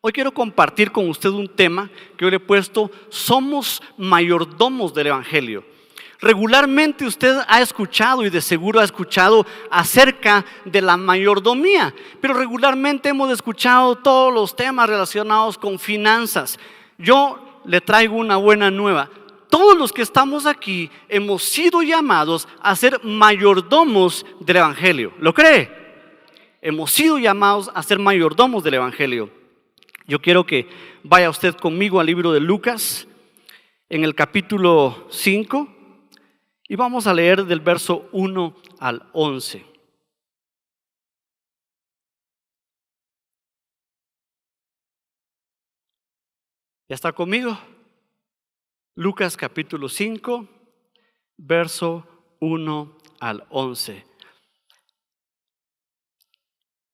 Hoy quiero compartir con usted un tema que yo le he puesto: somos mayordomos del Evangelio. Regularmente usted ha escuchado, y de seguro ha escuchado, acerca de la mayordomía, pero regularmente hemos escuchado todos los temas relacionados con finanzas. Yo le traigo una buena nueva: todos los que estamos aquí hemos sido llamados a ser mayordomos del Evangelio. ¿Lo cree? Hemos sido llamados a ser mayordomos del Evangelio. Yo quiero que vaya usted conmigo al libro de Lucas, en el capítulo 5, y vamos a leer del verso 1 al 11. ¿Ya está conmigo? Lucas capítulo 5, verso 1 al 11.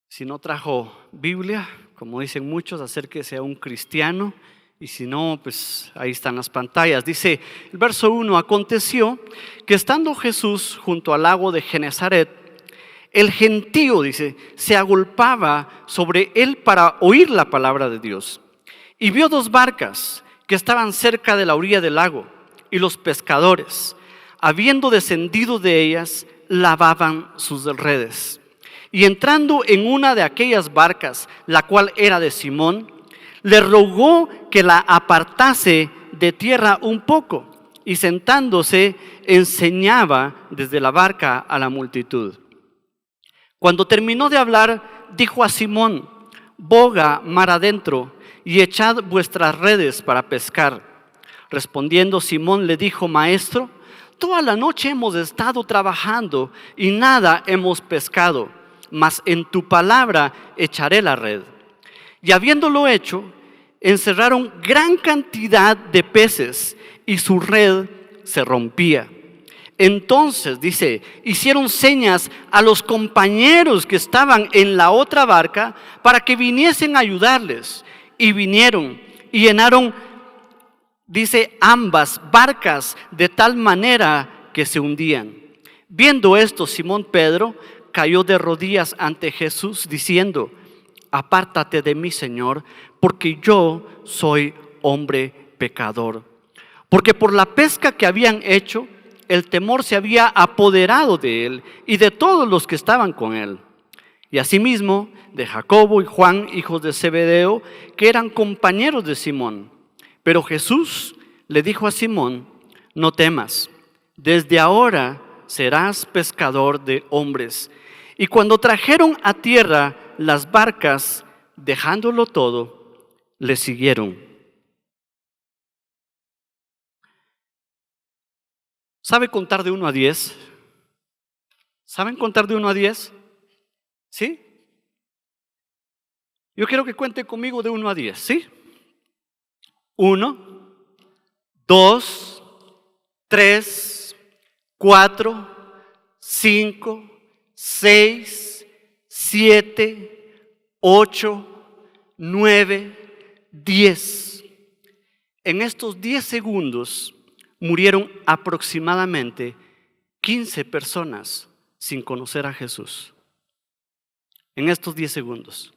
Si no trajo Biblia, como dicen muchos, acérquese a un cristiano, y si no, pues ahí están las pantallas. Dice el verso 1: aconteció que estando Jesús junto al lago de Genezaret, el gentío, dice, se agolpaba sobre él para oír la palabra de Dios. Y vio dos barcas que estaban cerca de la orilla del lago, y los pescadores, habiendo descendido de ellas, lavaban sus redes. Y entrando en una de aquellas barcas, la cual era de Simón, le rogó que la apartase de tierra un poco, y sentándose enseñaba desde la barca a la multitud. Cuando terminó de hablar, dijo a Simón: boga mar adentro y echad vuestras redes para pescar. Respondiendo Simón le dijo: Maestro, toda la noche hemos estado trabajando y nada hemos pescado, mas en tu palabra echaré la red. Y habiéndolo hecho, encerraron gran cantidad de peces y su red se rompía. Entonces, dice, hicieron señas a los compañeros que estaban en la otra barca para que viniesen a ayudarles. Y vinieron y llenaron, dice, ambas barcas de tal manera que se hundían. Viendo esto, Simón Pedro cayó de rodillas ante Jesús diciendo: apártate de mí, Señor, porque yo soy hombre pecador. Porque por la pesca que habían hecho, el temor se había apoderado de él y de todos los que estaban con él. Y asimismo de Jacobo y Juan, hijos de Zebedeo, que eran compañeros de Simón. Pero Jesús le dijo a Simón: no temas, desde ahora serás pescador de hombres. Y cuando trajeron a tierra las barcas, dejándolo todo, le siguieron. ¿Sabe contar de 1 a 10? ¿Saben contar de 1 a 10? ¿Sí? Yo quiero que cuente conmigo de 1 a 10, ¿sí? 1, 2, 3, 4, 5, 6, 7, 8, 9, 10. En estos 10 segundos murieron aproximadamente 15 personas sin conocer a Jesús. En estos 10 segundos.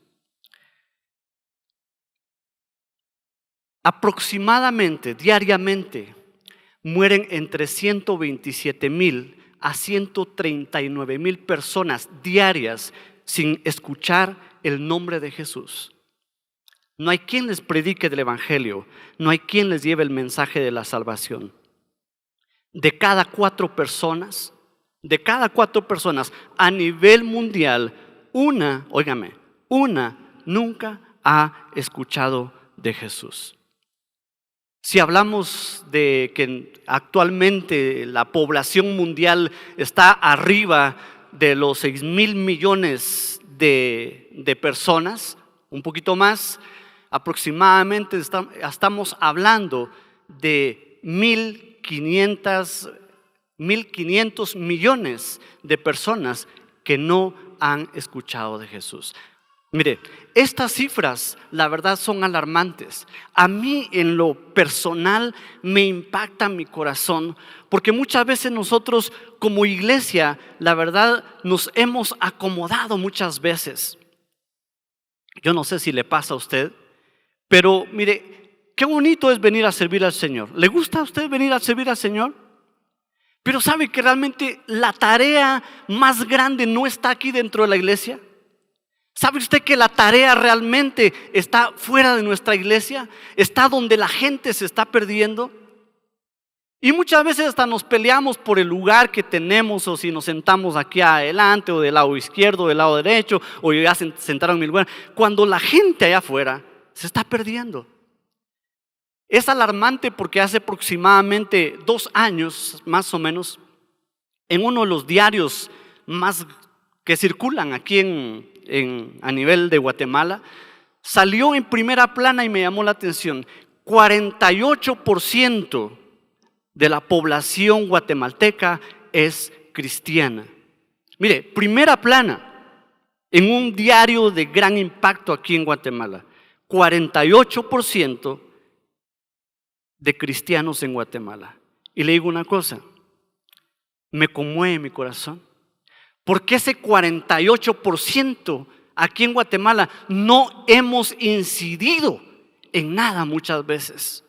Aproximadamente, diariamente, mueren entre 127,000 a 139,000 personas diarias sin escuchar el nombre de Jesús. No hay quien les predique del Evangelio, no hay quien les lleve el mensaje de la salvación. De cada 4 personas a nivel mundial, una nunca ha escuchado de Jesús. Si hablamos de que actualmente la población mundial está arriba de los 6,000 millones de personas, un poquito más, aproximadamente estamos hablando de 1,500 millones de personas que no han escuchado de Jesús. Mire, estas cifras, la verdad, son alarmantes. A mí, en lo personal, me impacta mi corazón, porque muchas veces nosotros como iglesia, la verdad, nos hemos acomodado muchas veces. Yo no sé si le pasa a usted, Pero mire, qué bonito es venir a servir al Señor. ¿Le gusta a usted venir a servir al Señor? Pero ¿sabe que realmente la tarea más grande no está aquí dentro de la iglesia? ¿Sabe usted que la tarea realmente está fuera de nuestra iglesia? Está donde la gente se está perdiendo. Y muchas veces hasta nos peleamos por el lugar que tenemos, o si nos sentamos aquí adelante, o del lado izquierdo, o del lado derecho, o ya sentaron en mi lugar. Cuando la gente allá afuera se está perdiendo. Es alarmante porque hace aproximadamente 2 años, más o menos, en uno de los diarios más que circulan aquí a nivel de Guatemala, salió en primera plana y me llamó la atención: 48% de la población guatemalteca es cristiana. Mire, primera plana en un diario de gran impacto aquí en Guatemala: 48% de cristianos en Guatemala. Y le digo una cosa, me conmueve mi corazón, porque ese 48% aquí en Guatemala no hemos incidido en nada muchas veces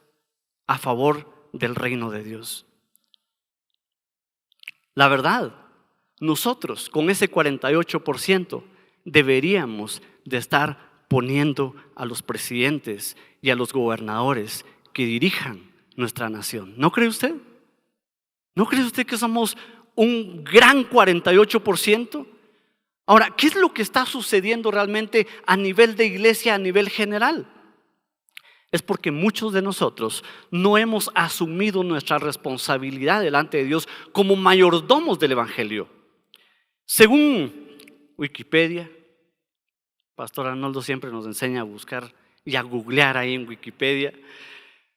a favor del reino de Dios. La verdad, nosotros con ese 48% deberíamos de estar poniendo a los presidentes y a los gobernadores que dirijan nuestra nación. ¿No cree usted? ¿No cree usted que somos un gran 48%? Ahora, ¿qué es lo que está sucediendo realmente a nivel de iglesia, a nivel general? Es porque muchos de nosotros no hemos asumido nuestra responsabilidad delante de Dios como mayordomos del Evangelio. Según Wikipedia, Pastor Arnoldo siempre nos enseña a buscar y a googlear ahí en Wikipedia,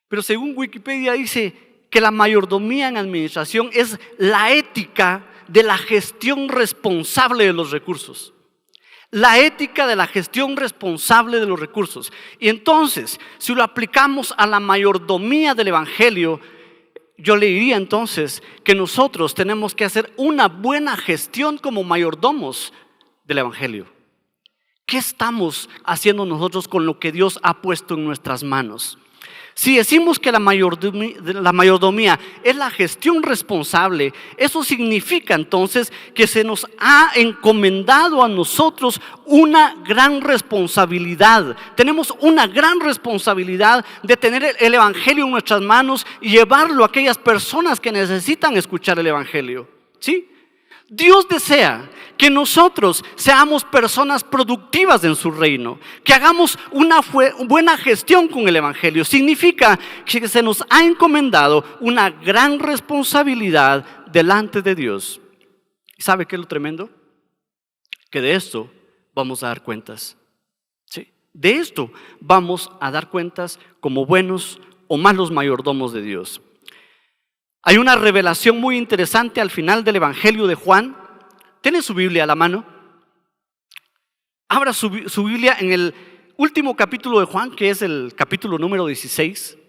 pero según Wikipedia dice que la mayordomía en administración es la ética de la gestión responsable de los recursos. La ética de la gestión responsable de los recursos. Y entonces, si lo aplicamos a la mayordomía del Evangelio, yo le diría entonces que nosotros tenemos que hacer una buena gestión como mayordomos del Evangelio. ¿Qué estamos haciendo nosotros con lo que Dios ha puesto en nuestras manos? Si decimos que la mayordomía es la gestión responsable, eso significa entonces que se nos ha encomendado a nosotros una gran responsabilidad. Tenemos una gran responsabilidad de tener el Evangelio en nuestras manos y llevarlo a aquellas personas que necesitan escuchar el Evangelio. ¿Sí? Dios desea que nosotros seamos personas productivas en su reino, que hagamos una buena gestión con el Evangelio. Significa que se nos ha encomendado una gran responsabilidad delante de Dios. ¿Y sabe qué es lo tremendo? Que de esto vamos a dar cuentas. ¿Sí? De esto vamos a dar cuentas como buenos o malos mayordomos de Dios. Hay una revelación muy interesante al final del Evangelio de Juan. ¿Tiene su Biblia a la mano? Abra su Biblia en el último capítulo de Juan, que es el capítulo número 16.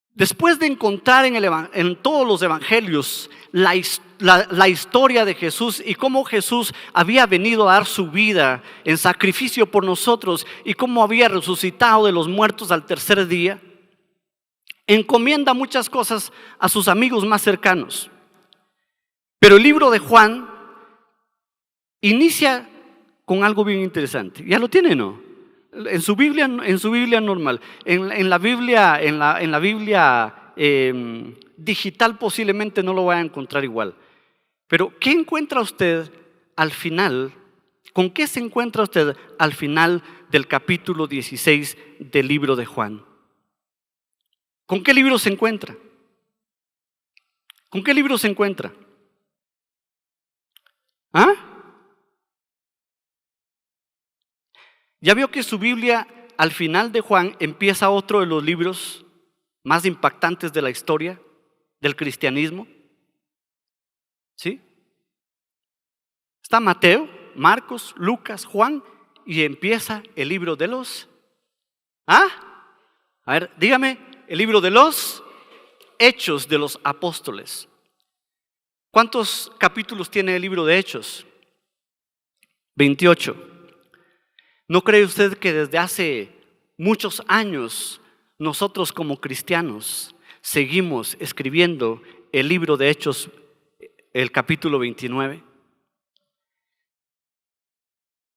Después de encontrar en todos los evangelios la historia de Jesús y cómo Jesús había venido a dar su vida en sacrificio por nosotros y cómo había resucitado de los muertos al tercer día, encomienda muchas cosas a sus amigos más cercanos. Pero el libro de Juan inicia con algo bien interesante. ¿Ya lo tiene, no? En su Biblia normal, en la Biblia digital posiblemente no lo vaya a encontrar igual. Pero ¿qué encuentra usted al final? ¿Con qué se encuentra usted al final del capítulo 16 del libro de Juan? ¿Con qué libro se encuentra? ¿Con qué libro se encuentra? ¿Ah? ¿Ya vio que su Biblia al final de Juan empieza otro de los libros más impactantes de la historia del cristianismo? ¿Sí? Está Mateo, Marcos, Lucas, Juan y empieza el libro de los... ¿Ah? A ver, dígame, el libro de los Hechos de los Apóstoles. ¿Cuántos capítulos tiene el libro de Hechos? 28. ¿No cree usted que desde hace muchos años nosotros como cristianos seguimos escribiendo el libro de Hechos, el capítulo 29?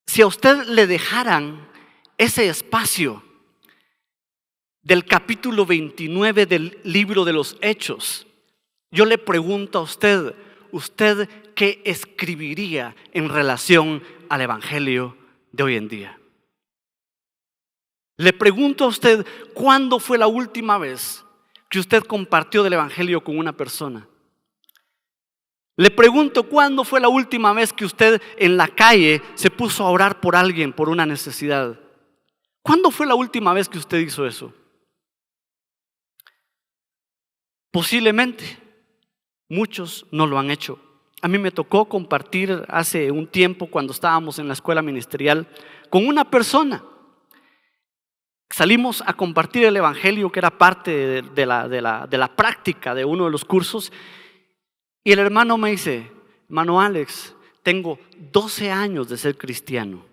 Si a usted le dejaran ese espacio del capítulo 29 del libro de los Hechos, yo le pregunto a usted, ¿usted qué escribiría en relación al evangelio de hoy en día? Le pregunto a usted, ¿cuándo fue la última vez que usted compartió del evangelio con una persona? Le pregunto, ¿cuándo fue la última vez que usted en la calle se puso a orar por alguien, por una necesidad? ¿Cuándo fue la última vez que usted hizo eso? Posiblemente muchos no lo han hecho. A mí me tocó compartir hace un tiempo, cuando estábamos en la escuela ministerial, con una persona. Salimos a compartir el evangelio, que era parte de la práctica de uno de los cursos. Y el hermano me dice: hermano Alex, tengo 12 años de ser cristiano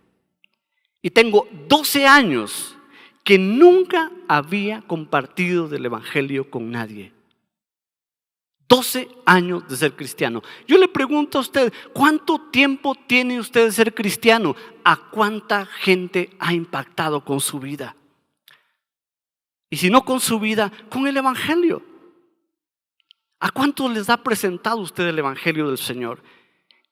y tengo 12 años que nunca había compartido del evangelio con nadie. 12 años de ser cristiano. Yo le pregunto a usted, ¿cuánto tiempo tiene usted de ser cristiano? ¿A cuánta gente ha impactado con su vida? Y si no con su vida, con el evangelio. ¿A cuántos les ha presentado usted el evangelio del Señor?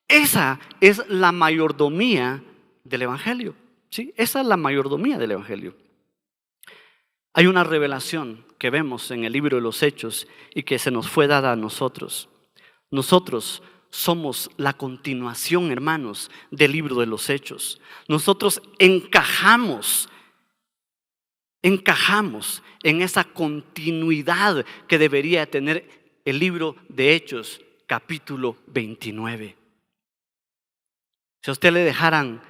Esa es la mayordomía del evangelio, ¿sí? Esa es la mayordomía del evangelio. Hay una revelación que vemos en el libro de los Hechos y que se nos fue dada a nosotros. Nosotros somos la continuación, hermanos, del libro de los Hechos. Nosotros encajamos en esa continuidad que debería tener el libro de Hechos, capítulo 29. Si a usted le dejaran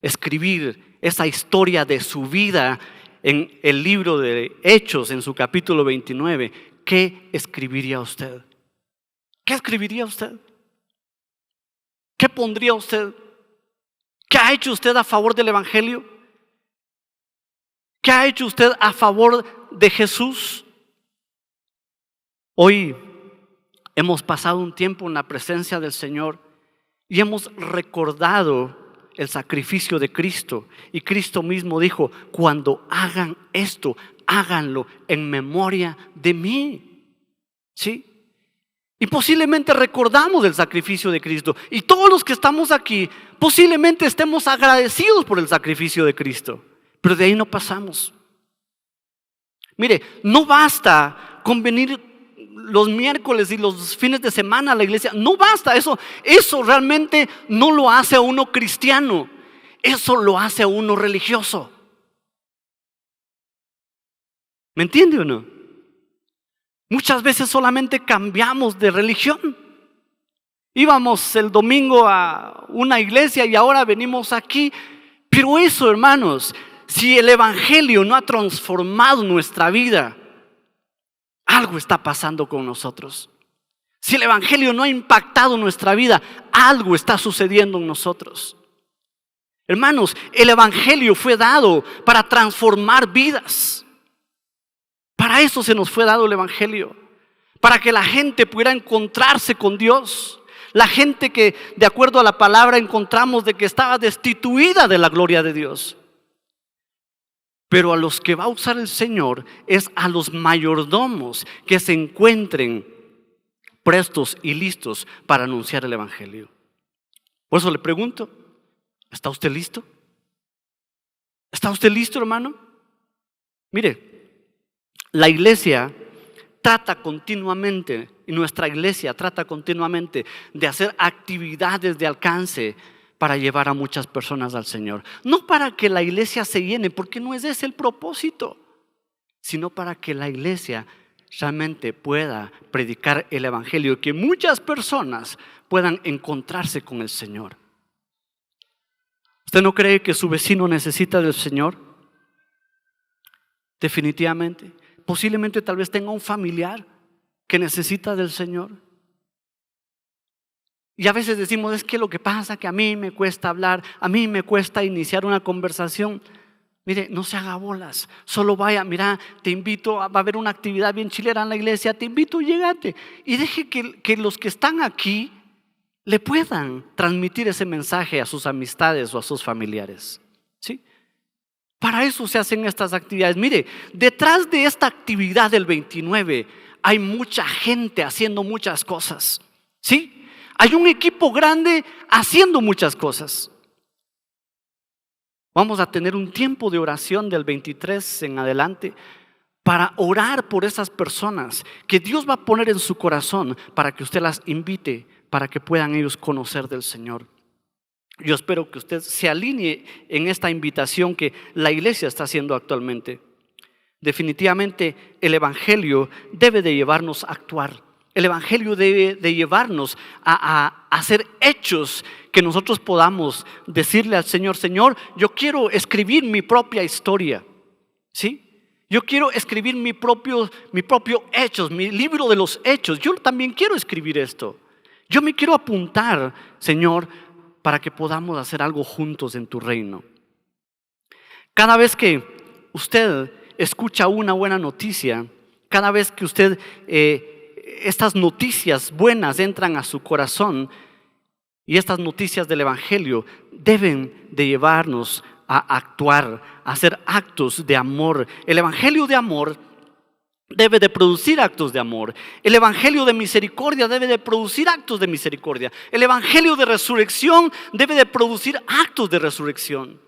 escribir esa historia de su vida en el libro de Hechos, en su capítulo 29, ¿qué escribiría usted? ¿Qué escribiría usted? ¿Qué pondría usted? ¿Qué ha hecho usted a favor del evangelio? ¿Qué ha hecho usted a favor de Jesús? Hoy hemos pasado un tiempo en la presencia del Señor y hemos recordado el sacrificio de Cristo. Y Cristo mismo dijo: cuando hagan esto, háganlo en memoria de mí. ¿Sí? Y posiblemente recordamos el sacrificio de Cristo. Y todos los que estamos aquí posiblemente estemos agradecidos por el sacrificio de Cristo. Pero de ahí no pasamos. Mire, no basta con venir los miércoles y los fines de semana a la iglesia. No basta, eso realmente no lo hace a uno cristiano. Eso lo hace a uno religioso. ¿Me entiende o no? Muchas veces solamente cambiamos de religión. Íbamos el domingo a una iglesia y ahora venimos aquí. Pero eso, hermanos, si el evangelio no ha transformado nuestra vida, algo está pasando con nosotros. Si el evangelio no ha impactado nuestra vida, algo está sucediendo en nosotros. Hermanos, el evangelio fue dado para transformar vidas. Para eso se nos fue dado el evangelio, para que la gente pudiera encontrarse con Dios. La gente que, de acuerdo a la palabra, encontramos de que estaba destituida de la gloria de Dios. Pero a los que va a usar el Señor es a los mayordomos que se encuentren prestos y listos para anunciar el evangelio. Por eso le pregunto, ¿está usted listo? ¿Está usted listo, hermano? Mire, la iglesia trata continuamente, y nuestra iglesia trata continuamente de hacer actividades de alcance para llevar a muchas personas al Señor. No para que la iglesia se llene, porque no es ese el propósito, sino para que la iglesia realmente pueda predicar el evangelio y que muchas personas puedan encontrarse con el Señor. ¿Usted no cree que su vecino necesita del Señor? Definitivamente. Posiblemente tal vez tenga un familiar que necesita del Señor. Y a veces decimos, es que lo que pasa es que a mí me cuesta hablar, a mí me cuesta iniciar una conversación. Mire, no se haga bolas, solo vaya, mira, te invito, va a haber una actividad bien chilera en la iglesia, te invito, llégate. Y deje que los que están aquí le puedan transmitir ese mensaje a sus amistades o a sus familiares, ¿sí? Para eso se hacen estas actividades. Mire, detrás de esta actividad del 29 hay mucha gente haciendo muchas cosas, ¿sí? Hay un equipo grande haciendo muchas cosas. Vamos a tener un tiempo de oración del 23 en adelante para orar por esas personas que Dios va a poner en su corazón para que usted las invite, para que puedan ellos conocer del Señor. Yo espero que usted se alinee en esta invitación que la iglesia está haciendo actualmente. Definitivamente el Evangelio debe de llevarnos a actuar. El Evangelio debe de llevarnos a hacer hechos que nosotros podamos decirle al Señor, Señor, yo quiero escribir mi propia historia, ¿sí? Yo quiero escribir mi propio hechos, mi libro de los hechos. Yo también quiero escribir esto. Yo me quiero apuntar, Señor, para que podamos hacer algo juntos en tu reino. Cada vez que usted escucha una buena noticia, cada vez que usted estas noticias buenas entran a su corazón, y estas noticias del Evangelio deben de llevarnos a actuar, a hacer actos de amor. El Evangelio de amor debe de producir actos de amor. El Evangelio de misericordia debe de producir actos de misericordia. El Evangelio de resurrección debe de producir actos de resurrección.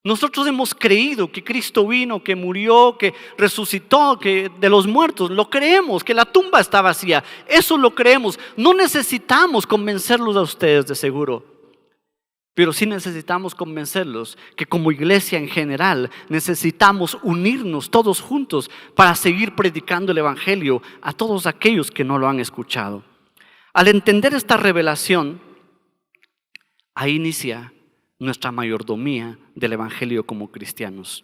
Nosotros hemos creído que Cristo vino, que murió, que resucitó, que de los muertos. Lo creemos, que la tumba está vacía. Eso lo creemos. No necesitamos convencerlos a ustedes de seguro. Pero sí necesitamos convencerlos que como iglesia en general necesitamos unirnos todos juntos para seguir predicando el Evangelio a todos aquellos que no lo han escuchado. Al entender esta revelación, ahí inicia nuestra mayordomía del Evangelio como cristianos.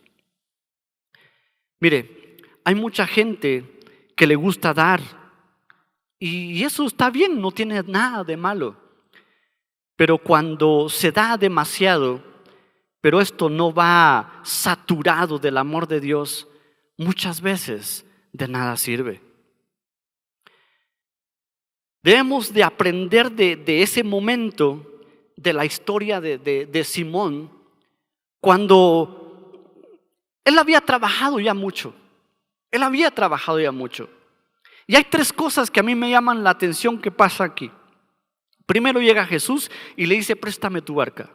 Mire, hay mucha gente que le gusta dar y eso está bien, no tiene nada de malo. Pero cuando se da demasiado, pero esto no va saturado del amor de Dios, muchas veces de nada sirve. Debemos de aprender de ese momento de la historia de Simón, cuando él había trabajado ya mucho. Y hay tres cosas que a mí me llaman la atención que pasa aquí. Primero llega Jesús y le dice, préstame tu barca.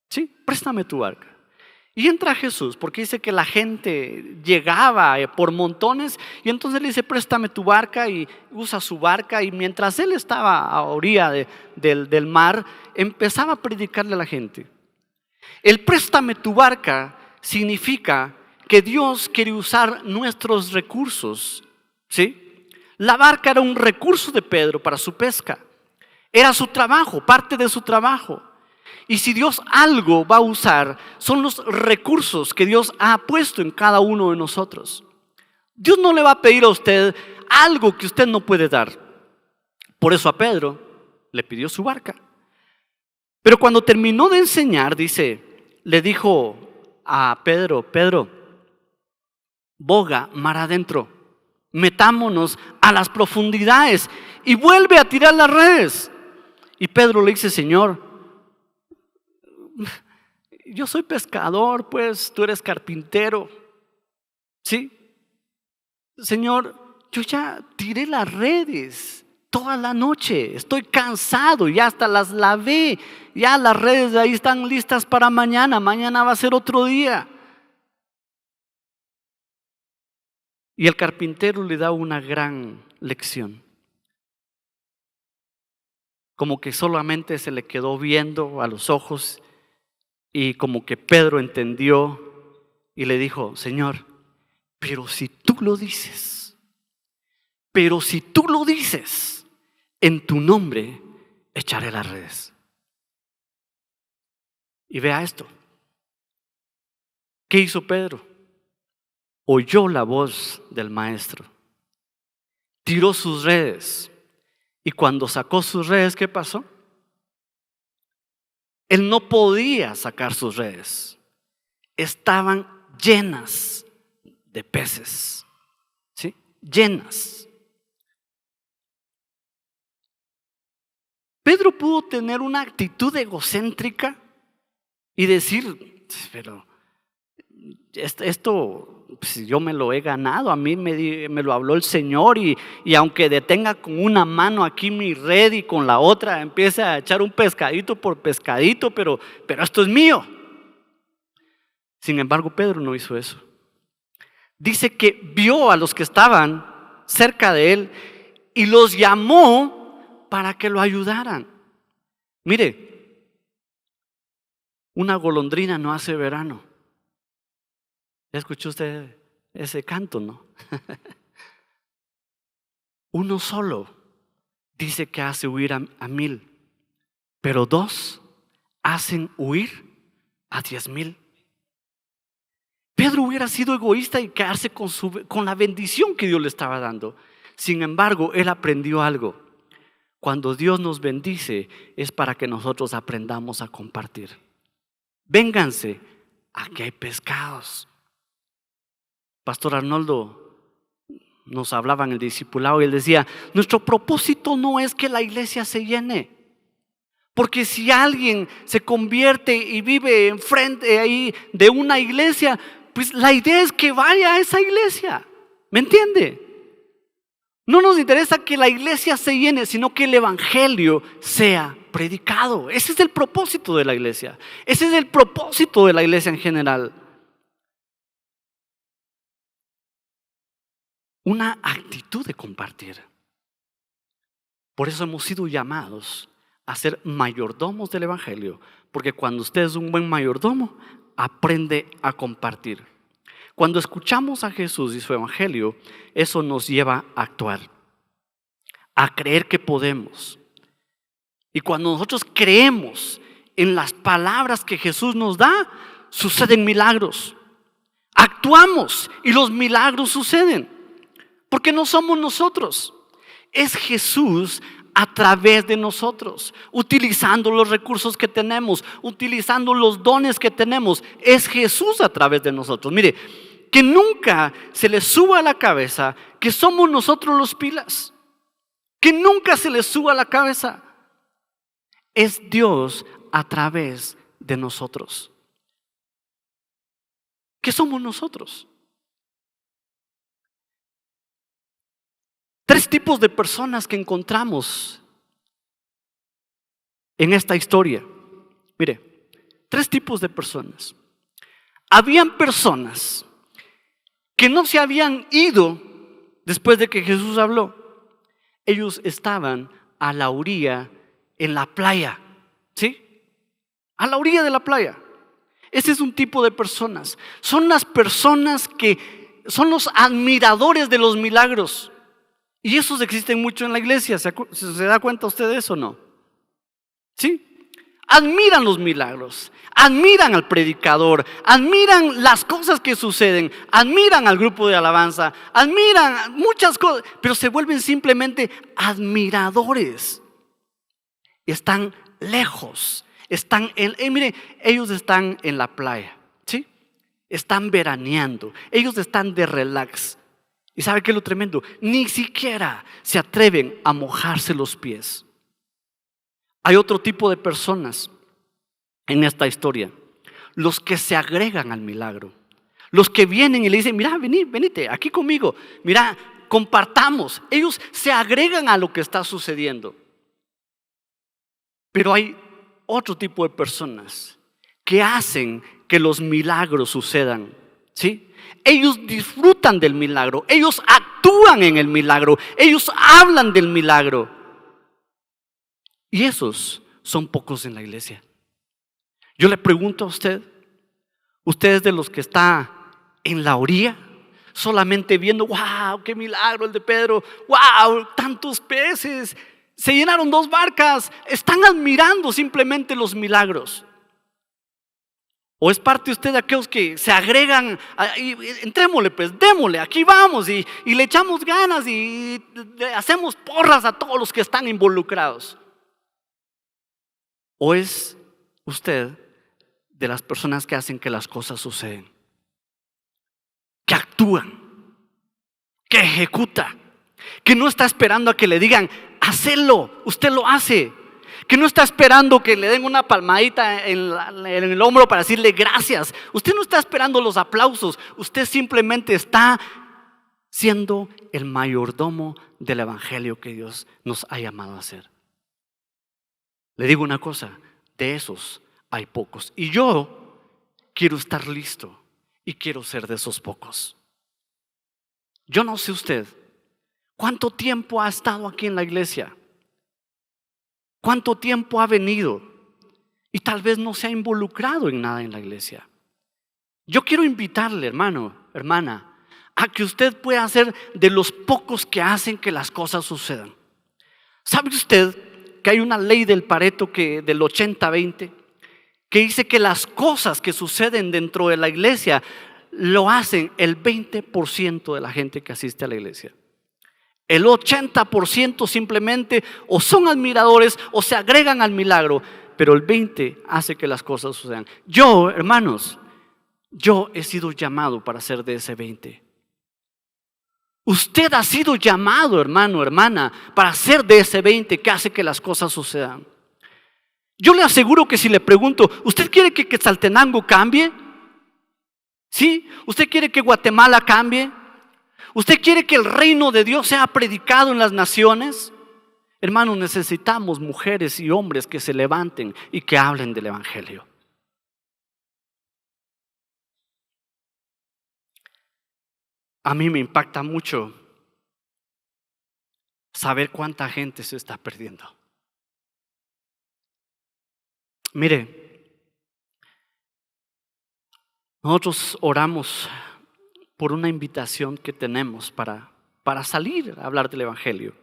Sí, préstame tu barca. Y entra Jesús, porque dice que la gente llegaba por montones, y entonces le dice, préstame tu barca, y usa su barca, y mientras él estaba a orilla del mar, empezaba a predicarle a la gente. El préstame tu barca significa que Dios quiere usar nuestros recursos, ¿sí? La barca era un recurso de Pedro para su pesca. Era su trabajo, parte de su trabajo. Y si Dios algo va a usar, son los recursos que Dios ha puesto en cada uno de nosotros. Dios no le va a pedir a usted algo que usted no puede dar. Por eso a Pedro le pidió su barca. Pero cuando terminó de enseñar, le dijo a Pedro, Pedro, boga mar adentro, metámonos a las profundidades y vuelve a tirar las redes. Y Pedro le dice, Señor, yo soy pescador, pues tú eres carpintero, ¿sí? Señor, yo ya tiré las redes toda la noche, estoy cansado, ya hasta las lavé, ya las redes de ahí están listas para mañana va a ser otro día. Y el carpintero le da una gran lección. Como que solamente se le quedó viendo a los ojos y como que Pedro entendió y le dijo, Señor, pero si tú lo dices, en tu nombre echaré las redes. Y vea esto. ¿Qué hizo Pedro? Oyó la voz del maestro, tiró sus redes. Y cuando sacó sus redes, ¿qué pasó? Él no podía sacar sus redes. Estaban llenas de peces, ¿sí? Llenas. Pedro pudo tener una actitud egocéntrica y decir, pero esto pues, yo me lo he ganado, a mí me lo habló el Señor y aunque detenga con una mano aquí mi red y con la otra empiece a echar un pescadito por pescadito, pero esto es mío. Sin embargo, Pedro no hizo eso. Dice que vio a los que estaban cerca de él y los llamó para que lo ayudaran. Mire, una golondrina no hace verano. ¿Ya escuchó usted ese canto, no? Uno solo dice que hace huir a 1000, pero 2 hacen huir a 10,000. Pedro hubiera sido egoísta y quedarse con la bendición que Dios le estaba dando. Sin embargo, él aprendió algo. Cuando Dios nos bendice es para que nosotros aprendamos a compartir. Vénganse, aquí hay pescados. Pastor Arnoldo nos hablaba en el discipulado y él decía, nuestro propósito no es que la iglesia se llene. Porque si alguien se convierte y vive enfrente ahí de una iglesia, pues la idea es que vaya a esa iglesia. ¿Me entiende? No nos interesa que la iglesia se llene, sino que el evangelio sea predicado. Ese es el propósito de la iglesia. Ese es el propósito de la iglesia en general. Una actitud de compartir. Por eso hemos sido llamados a ser mayordomos del evangelio, porque cuando usted es un buen mayordomo, aprende a compartir. Cuando escuchamos a Jesús y su evangelio, eso nos lleva a actuar, a creer que podemos. Y cuando nosotros creemos en las palabras que Jesús nos da, suceden milagros. Actuamos y los milagros suceden, porque no somos nosotros, es Jesús a través de nosotros, utilizando los recursos que tenemos, utilizando los dones que tenemos. Es Jesús a través de nosotros. Mire, que nunca se le suba a la cabeza que somos nosotros los pilas. Que nunca se le suba a la cabeza. Es Dios a través de nosotros. ¿Qué somos nosotros? 3 tipos de personas que encontramos en esta historia. Mire, 3 tipos de personas. Habían personas que no se habían ido después de que Jesús habló. Ellos estaban a la orilla, en la playa, ¿sí? A la orilla de la playa. Ese es un tipo de personas. Son las personas que son los admiradores de los milagros. Y esos existen mucho en la iglesia. ¿Se da cuenta usted de eso o no? ¿Sí? Admiran los milagros, admiran al predicador, admiran las cosas que suceden, admiran al grupo de alabanza, admiran muchas cosas, pero se vuelven simplemente admiradores. Están lejos, mire, ellos están en la playa, ¿sí? Están veraneando, ellos están de relax. ¿Y sabe qué es lo tremendo? Ni siquiera se atreven a mojarse los pies. Hay otro tipo de personas en esta historia, los que se agregan al milagro, los que vienen y le dicen, mira, venite aquí conmigo, mira, compartamos. Ellos se agregan a lo que está sucediendo. Pero hay otro tipo de personas que hacen que los milagros sucedan, ¿sí? Ellos disfrutan del milagro, ellos actúan en el milagro, ellos hablan del milagro. Y esos son pocos en la iglesia. Yo le pregunto a usted es de los que está en la orilla, solamente viendo, wow, qué milagro el de Pedro, wow, tantos peces, se llenaron 2 barcas, están admirando simplemente los milagros. ¿O es parte usted de aquellos que se agregan, entrémosle pues, démosle, aquí vamos y le echamos ganas y le hacemos porras a todos los que están involucrados? ¿O es usted de las personas que hacen que las cosas suceden? Que actúan, que ejecuta, que no está esperando a que le digan, hacelo, usted lo hace. Que no está esperando que le den una palmadita en el hombro para decirle gracias. Usted no está esperando los aplausos. Usted simplemente está siendo el mayordomo del evangelio que Dios nos ha llamado a hacer. Le digo una cosa, de esos hay pocos. Y yo quiero estar listo y quiero ser de esos pocos. Yo no sé usted, ¿cuánto tiempo ha estado aquí en la iglesia? ¿Cuánto tiempo ha venido? Y tal vez no se ha involucrado en nada en la iglesia. Yo quiero invitarle, hermano, hermana, a que usted pueda ser de los pocos que hacen que las cosas sucedan. ¿Sabe usted que hay una ley del Pareto del 80-20 que dice que las cosas que suceden dentro de la iglesia lo hacen el 20% de la gente que asiste a la iglesia? El 80% simplemente o son admiradores o se agregan al milagro, pero el 20% hace que las cosas sucedan. Yo, hermanos, yo he sido llamado para ser de ese 20%. Usted ha sido llamado, hermano, hermana, para ser de ese 20% que hace que las cosas sucedan. Yo le aseguro que si le pregunto, ¿usted quiere que Quetzaltenango cambie? ¿Sí? ¿Usted quiere que Guatemala cambie? ¿Usted quiere que el reino de Dios sea predicado en las naciones? Hermanos, necesitamos mujeres y hombres que se levanten y que hablen del evangelio. A mí me impacta mucho saber cuánta gente se está perdiendo. Mire, nosotros oramos por una invitación que tenemos para salir a hablar del evangelio.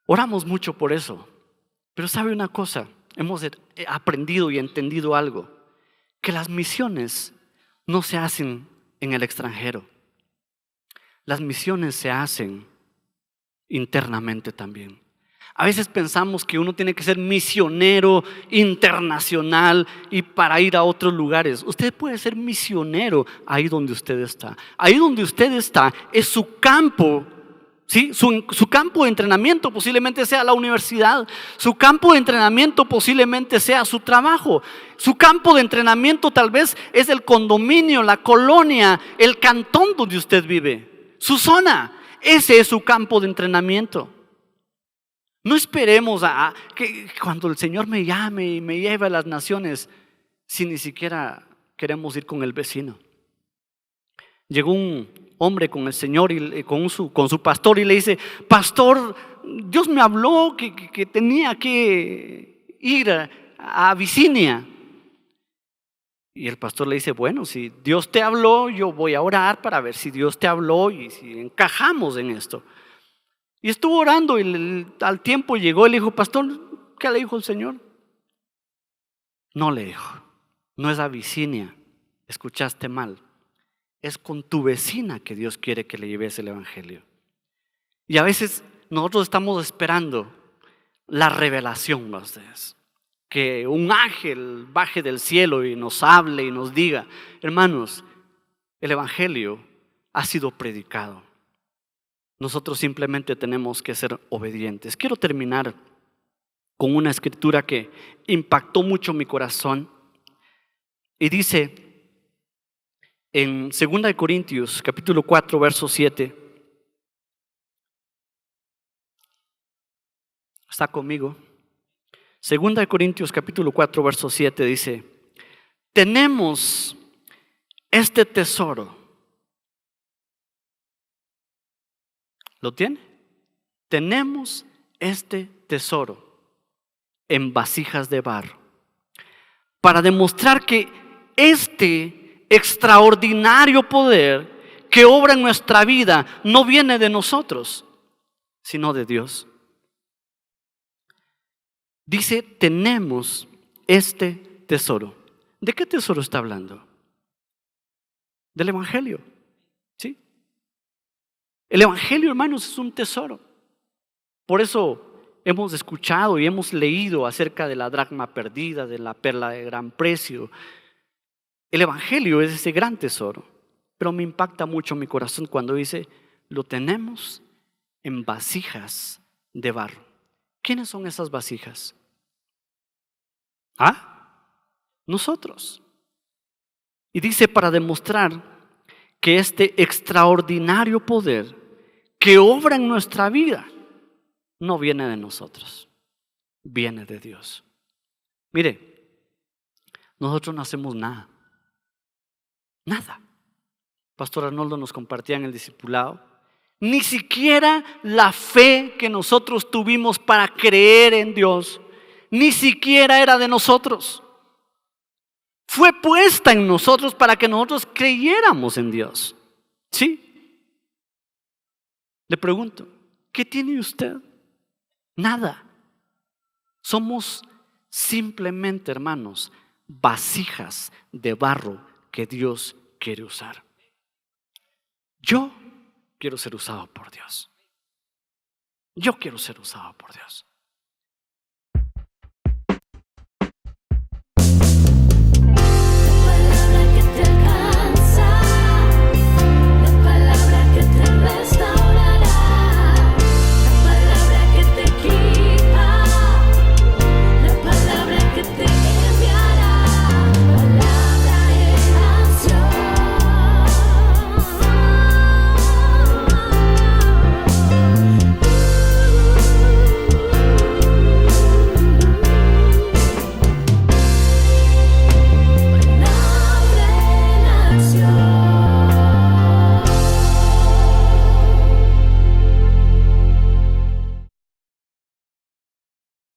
Oramos mucho por eso. Pero sabe una cosa, hemos aprendido y entendido algo, que las misiones no se hacen en el extranjero. Las misiones se hacen internamente también. A veces pensamos que uno tiene que ser misionero internacional y para ir a otros lugares. Usted puede ser misionero ahí donde usted está. Ahí donde usted está es su campo, ¿sí? Su campo de entrenamiento posiblemente sea la universidad. Su campo de entrenamiento posiblemente sea su trabajo. Su campo de entrenamiento tal vez es el condominio, la colonia, el cantón donde usted vive. Su zona, ese es su campo de entrenamiento. No esperemos a que cuando el Señor me llame y me lleve a las naciones, si ni siquiera queremos ir con el vecino. Llegó un hombre con el Señor y con su pastor y le dice: pastor, Dios me habló que tenía que ir a Abisinia. Y el pastor le dice: bueno, si Dios te habló, yo voy a orar para ver si Dios te habló y si encajamos en esto. Y estuvo orando y al tiempo llegó y le dijo: pastor, ¿qué le dijo el Señor? No le dijo, no es Abisinia, escuchaste mal. Es con tu vecina que Dios quiere que le lleves el evangelio. Y a veces nosotros estamos esperando la revelación, ustedes, que un ángel baje del cielo y nos hable y nos diga. Hermanos, el evangelio ha sido predicado. Nosotros simplemente tenemos que ser obedientes. Quiero terminar con una escritura que impactó mucho mi corazón. Y dice en 2 Corintios capítulo 4 verso 7. ¿Está conmigo? 2 Corintios capítulo 4 verso 7 dice: tenemos este tesoro. ¿Lo tiene? Tenemos este tesoro en vasijas de barro para demostrar que este extraordinario poder que obra en nuestra vida no viene de nosotros, sino de Dios. Dice: tenemos este tesoro. ¿De qué tesoro está hablando? Del evangelio. ¿Sí? El evangelio, hermanos, es un tesoro. Por eso hemos escuchado y hemos leído acerca de la dracma perdida, de la perla de gran precio. El Evangelio es ese gran tesoro, pero me impacta mucho mi corazón cuando dice, lo tenemos en vasijas de barro. ¿Quiénes son esas vasijas? Nosotros. Y dice, para demostrar que este extraordinario poder que obra en nuestra vida no viene de nosotros, viene de Dios. Mire, nosotros no hacemos nada. Pastor Arnoldo nos compartía en el discipulado. Ni siquiera la fe que nosotros tuvimos para creer en Dios, ni siquiera era de nosotros. Fue puesta en nosotros para que nosotros creyéramos en Dios. ¿Sí? Le pregunto, ¿qué tiene usted? Nada. Somos simplemente, hermanos, vasijas de barro que Dios quiere usar. Yo quiero ser usado por Dios. Yo quiero ser usado por Dios.